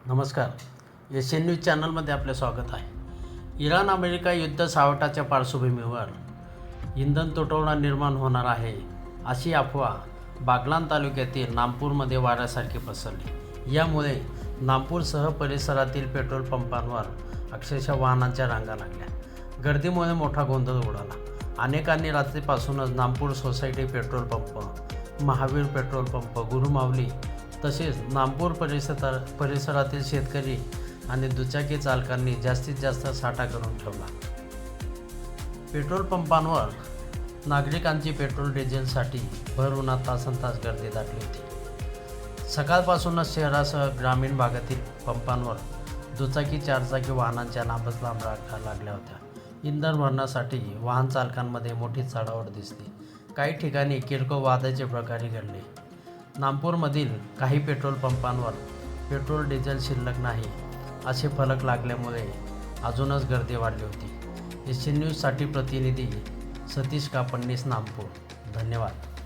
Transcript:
नमस्कार, S N news चॅनलमध्ये आपले स्वागत आहे. इराण अमेरिका युद्ध सावटाच्या पार्श्वभूमीवर इंधन तुटवडा निर्माण होणार आहे अशी अफवा बागलाण तालुक्यातील नामपूरमध्ये वाऱ्यासारखी पसरली. यामुळे नामपूरसह परिसरातील पेट्रोल पंपांवर अक्षरशः वाहनांच्या रांगा लागल्या. गर्दीमुळे मोठा गोंधळ उडाला. अनेकांनी रात्रीपासूनच Nampur society petrol pump, Mahavir petrol pump, Gurumauli तसेच नामपूर परिसरातील शेतकरी आणि दुचाकी चालकांनी जास्तीत जास्त साठा करून ठेवला. पेट्रोल पंपांवर नागरिकांची पेट्रोल डिझेलसाठी भर उन्हात तासनतास गर्दी दाटली होती. सकाळपासूनच शहरासह ग्रामीण भागातील पंपांवर दुचाकी चारचाकी वाहनांच्या लांबच लांब रांगा लागल्या होत्या. इंधन भरण्यासाठी वाहन चालकांमध्ये मोठी चढाओढ दिसली. काही ठिकाणी किरकोळ वादाचे प्रकारही घडले. नामपूरमधील काही पेट्रोल पंपांवर पेट्रोल डिझेल शिल्लक नाही असे फलक लागल्यामुळे अजूनच गर्दी वाढली होती. एस एन न्यूजसाठी प्रतिनिधी सतीश कापडणीस, नामपूर. धन्यवाद.